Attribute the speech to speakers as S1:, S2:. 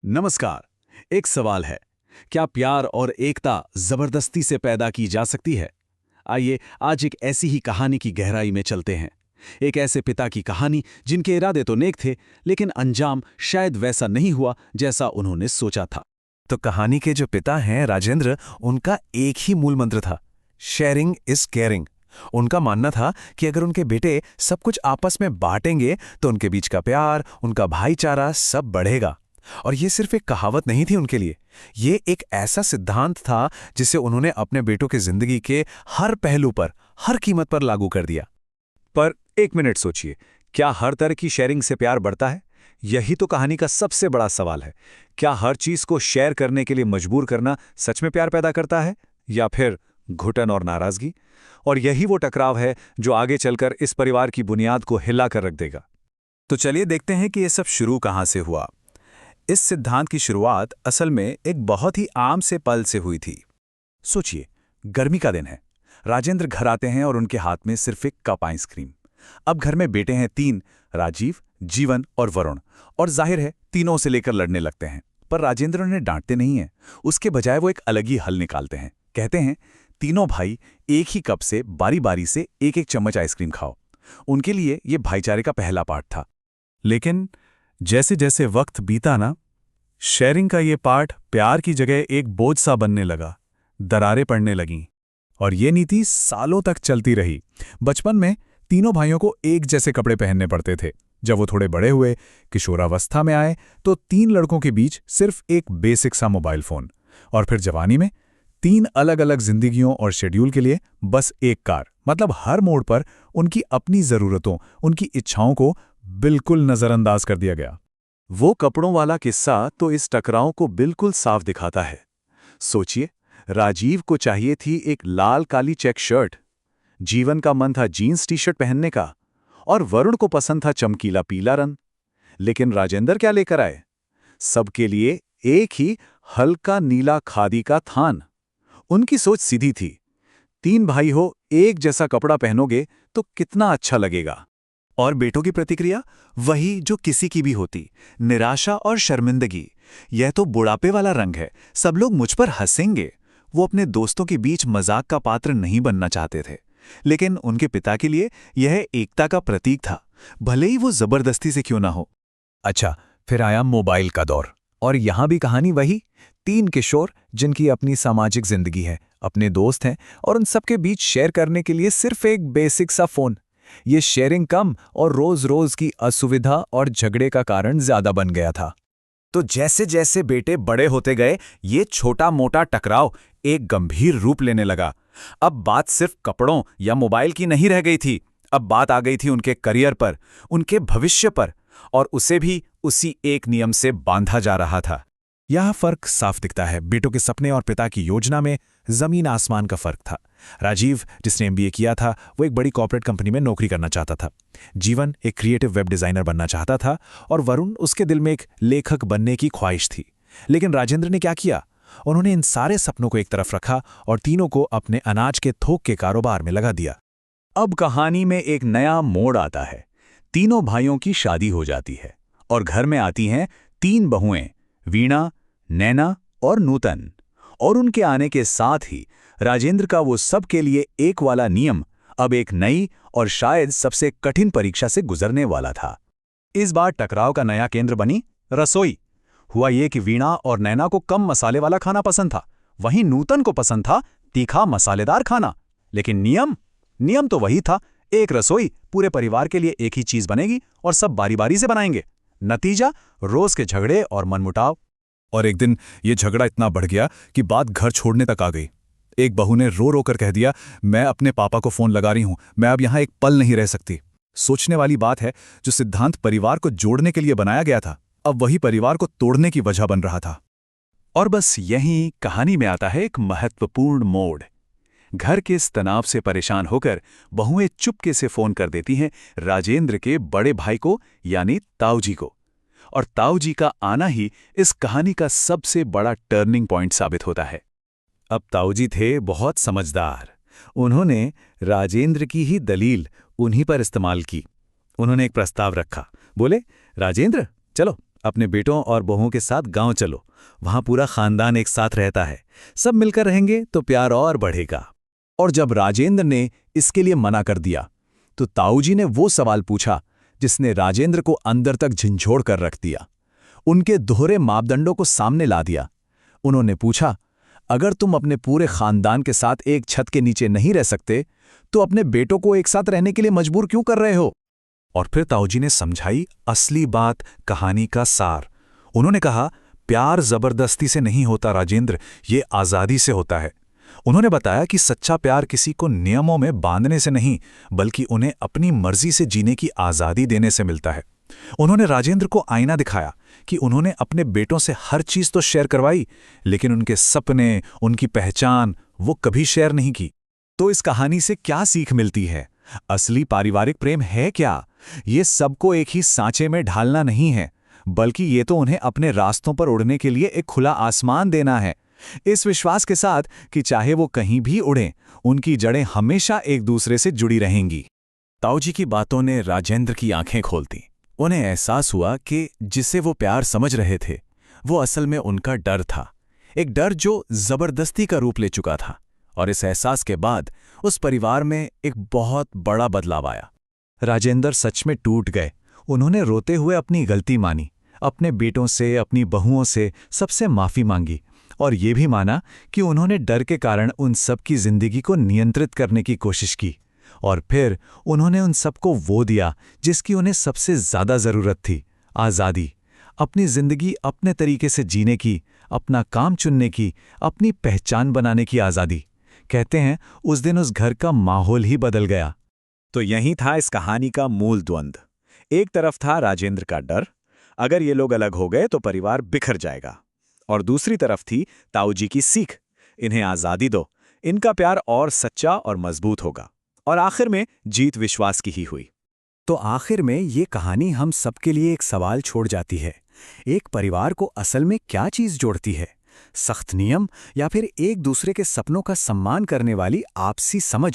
S1: नमस्कार। एक सवाल है, क्या प्यार और एकता जबरदस्ती से पैदा की जा सकती है? आइए आज एक ऐसी ही कहानी की गहराई में चलते हैं। एक ऐसे पिता की कहानी जिनके इरादे तो नेक थे, लेकिन अंजाम शायद वैसा नहीं हुआ जैसा उन्होंने सोचा था।
S2: तो कहानी के जो पिता हैं राजेंद्र, उनका एक ही मूल मंत्र था, शेयरिंग इज केयरिंग। उनका मानना था कि अगर उनके बेटे सब कुछ आपस में बांटेंगे तो उनके बीच का प्यार, उनका भाईचारा सब बढ़ेगा। और ये सिर्फ एक कहावत नहीं थी उनके लिए, ये एक ऐसा सिद्धांत था जिसे उन्होंने अपने बेटों की जिंदगी के हर पहलू पर, हर कीमत पर लागू कर दिया।
S1: पर एक मिनट सोचिए, क्या हर तरह की शेयरिंग से प्यार बढ़ता है? यही तो कहानी का सबसे बड़ा सवाल है। क्या हर चीज को शेयर करने के लिए मजबूर करना सच में प्यार पैदा करता है, या फिर घुटन और नाराजगी? और यही वो टकराव है जो आगे चलकर इस परिवार की बुनियाद को हिला कर रख देगा।
S2: तो चलिए देखते हैं कि ये सब शुरू कहां से हुआ। इस सिद्धांत की शुरुआत असल में एक बहुत ही आम से पल से हुई थी। सोचिए, गर्मी का दिन है, राजेंद्र घर आते हैं और उनके हाथ में सिर्फ एक कप आइसक्रीम। अब घर में बेटे हैं 3, राजीव, जीवन और वरुण, और जाहिर है तीनों से लेकर लड़ने लगते हैं। पर राजेंद्र उन्हें डांटते नहीं हैं, उसके बजाय वो एक अलग ही हल निकालते हैं। कहते हैं, तीनों भाई एक ही कप से बारी बारी से एक एक चम्मच आइसक्रीम खाओ। उनके लिए ये भाईचारे का पहला पाठ था। लेकिन जैसे जैसे वक्त बीता ना, शेयरिंग का ये पाठ प्यार की जगह एक बोझ सा बनने लगा। दरारें पड़ने लगीं और ये नीति सालों तक चलती रही। बचपन में तीनों भाइयों को एक जैसे कपड़े पहनने पड़ते थे। जब वो थोड़े बड़े हुए, किशोरावस्था में आए, तो 3 लड़कों के बीच सिर्फ एक बेसिक सा मोबाइल फोन। और फिर जवानी में 3 अलग अलग जिंदगियों और शेड्यूल के लिए बस एक कार। मतलब हर मोड़ पर उनकी अपनी जरूरतों, उनकी इच्छाओं को बिल्कुल नजरअंदाज कर दिया गया।
S1: वो कपड़ों वाला किस्सा तो इस टकराव को बिल्कुल साफ दिखाता है। सोचिए, राजीव को चाहिए थी एक लाल काली चेक शर्ट, जीवन का मन था जीन्स टी शर्ट पहनने का, और वरुण को पसंद था चमकीला पीला रंग। लेकिन राजेंद्र क्या लेकर आए? सबके लिए एक ही हल्का नीला खादी का थान। उनकी सोच सीधी थी, 3 भाई हो, एक जैसा कपड़ा पहनोगे तो कितना अच्छा लगेगा। और बेटों की प्रतिक्रिया वही जो किसी की भी होती, निराशा और शर्मिंदगी। यह तो बुढ़ापे वाला रंग है, सब लोग मुझ पर हंसेंगे। वो अपने दोस्तों के बीच मजाक का पात्र नहीं बनना चाहते थे, लेकिन उनके पिता के लिए यह एकता का प्रतीक था, भले ही वो जबरदस्ती से क्यों ना हो।
S2: अच्छा, फिर आया मोबाइल का दौर, और यहां भी कहानी वही। 3 किशोर जिनकी अपनी सामाजिक जिंदगी है, अपने दोस्त हैं, और उन सबके बीच शेयर करने के लिए सिर्फ एक बेसिक सा फोन। ये शेयरिंग कम और रोज रोज की असुविधा और झगड़े का कारण ज्यादा बन गया था। तो जैसे जैसे बेटे बड़े होते गए, ये छोटा मोटा टकराव एक गंभीर रूप लेने लगा। अब बात सिर्फ कपड़ों या मोबाइल की नहीं रह गई थी, अब बात आ गई थी उनके करियर पर, उनके भविष्य पर, और उसे भी उसी एक नियम से बांधा जा रहा था। यह फर्क साफ दिखता है। बेटों के सपने और पिता की योजना में जमीन आसमान का फर्क था। राजीव, जिसने एमबीए किया था, वो एक बड़ी कॉर्पोरेट कंपनी में नौकरी करना चाहता था। जीवन एक क्रिएटिव वेब डिजाइनर बनना चाहता था, और वरुण, उसके दिल में एक लेखक बनने की ख्वाहिश थी। लेकिन राजेंद्र ने क्या किया? उन्होंने इन सारे सपनों को एक तरफ रखा और तीनों को अपने अनाज के थोक के कारोबार में लगा दिया।
S1: अब कहानी में एक नया मोड़ आता है। तीनों भाइयों की शादी हो जाती है और घर में आती हैं 3 बहुएं, वीणा, नैना और नूतन। और उनके आने के साथ ही राजेंद्र का वो सबके लिए एक वाला नियम अब एक नई और शायद सबसे कठिन परीक्षा से गुजरने वाला था। इस बार टकराव का नया केंद्र बनी रसोई। हुआ ये कि वीणा और नैना को कम मसाले वाला खाना पसंद था, वहीं नूतन को पसंद था तीखा मसालेदार खाना। लेकिन नियम तो वही था, एक रसोई, पूरे परिवार के लिए एक ही चीज बनेगी और सब बारी बारी से बनाएंगे। नतीजा, रोज के झगड़े और मनमुटाव।
S2: और एक दिन ये झगड़ा इतना बढ़ गया कि बात घर छोड़ने तक आ गई। एक बहू ने रो रो कर कह दिया, मैं अपने पापा को फोन लगा रही हूं, मैं अब यहां एक पल नहीं रह सकती। सोचने वाली बात है, जो सिद्धांत परिवार को जोड़ने के लिए बनाया गया था, अब वही परिवार को तोड़ने की वजह बन रहा था।
S1: और बस यहीं कहानी में आता है एक महत्वपूर्ण मोड़। घर के इस तनाव से परेशान होकर बहुएं चुपके से फोन कर देती हैं राजेंद्र के बड़े भाई को, यानी ताऊजी को। और ताऊजी का आना ही इस कहानी का सबसे बड़ा टर्निंग पॉइंट साबित होता है।
S2: अब ताऊजी थे बहुत समझदार। उन्होंने राजेंद्र की ही दलील उन्हीं पर इस्तेमाल की। उन्होंने एक प्रस्ताव रखा। बोले, राजेंद्र, चलो अपने बेटों और बहुओं के साथ गांव चलो, वहां पूरा खानदान एक साथ रहता है, सब मिलकर रहेंगे तो प्यार और बढ़ेगा।
S1: और जब राजेंद्र ने इसके लिए मना कर दिया तो ताऊजी ने वो सवाल पूछा जिसने राजेंद्र को अंदर तक झंझोड़ कर रख दिया। उनके दोहरे मापदंडों को सामने ला दिया। उन्होंने पूछा, अगर तुम अपने पूरे खानदान के साथ एक छत के नीचे नहीं रह सकते तो अपने बेटों को एक साथ रहने के लिए मजबूर क्यों कर रहे हो?
S2: और फिर ताऊजी ने समझाई असली बात, कहानी का सार। उन्होंने कहा, प्यार जबरदस्ती से नहीं होता राजेंद्र, ये आज़ादी से होता है। उन्होंने बताया कि सच्चा प्यार किसी को नियमों में बांधने से नहीं, बल्कि उन्हें अपनी मर्जी से जीने की आज़ादी देने से मिलता है। उन्होंने राजेंद्र को आईना दिखाया कि उन्होंने अपने बेटों से हर चीज़ तो शेयर करवाई, लेकिन उनके सपने, उनकी पहचान वो कभी शेयर नहीं की।
S1: तो इस कहानी से क्या सीख मिलती है? असली पारिवारिक प्रेम है क्या? ये सबको एक ही सांचे में ढालना नहीं है, बल्कि ये तो उन्हें अपने रास्तों पर उड़ने के लिए एक खुला आसमान देना है, इस विश्वास के साथ कि चाहे वो कहीं भी उड़ें, उनकी जड़ें हमेशा एक दूसरे से जुड़ी रहेंगी।
S2: ताऊजी की बातों ने राजेंद्र की आंखें खोल दी। उन्हें एहसास हुआ कि जिसे वो प्यार समझ रहे थे, वो असल में उनका डर था, एक डर जो जबरदस्ती का रूप ले चुका था। और इस एहसास के बाद उस परिवार में एक बहुत बड़ा बदलाव आया।
S1: राजेंद्र सच में टूट गए। उन्होंने रोते हुए अपनी गलती मानी, अपने बेटों से, अपनी बहुओं से सबसे माफ़ी मांगी और ये भी माना कि उन्होंने डर के कारण उन सब की जिंदगी को नियंत्रित करने की कोशिश की। और फिर उन्होंने उन सबको वो दिया जिसकी उन्हें सबसे ज़्यादा ज़रूरत थी, आज़ादी। अपनी ज़िंदगी अपने तरीके से जीने की, अपना काम चुनने की, अपनी पहचान बनाने की आज़ादी। कहते हैं उस दिन उस घर का माहौल ही बदल गया।
S2: तो यही था इस कहानी का मूल द्वंद्व। एक तरफ था राजेंद्र का डर, अगर ये लोग अलग हो गए तो परिवार बिखर जाएगा। और दूसरी तरफ थी ताऊजी की सीख, इन्हें आज़ादी दो, इनका प्यार और सच्चा और मजबूत होगा। और आखिर में जीत विश्वास की ही हुई।
S1: तो आखिर में ये कहानी हम सबके लिए एक सवाल छोड़ जाती है। एक परिवार को असल में क्या चीज़ जोड़ती है? सख्त नियम या फिर एक दूसरे के सपनों का सम्मान करने वाली आपसी समझ?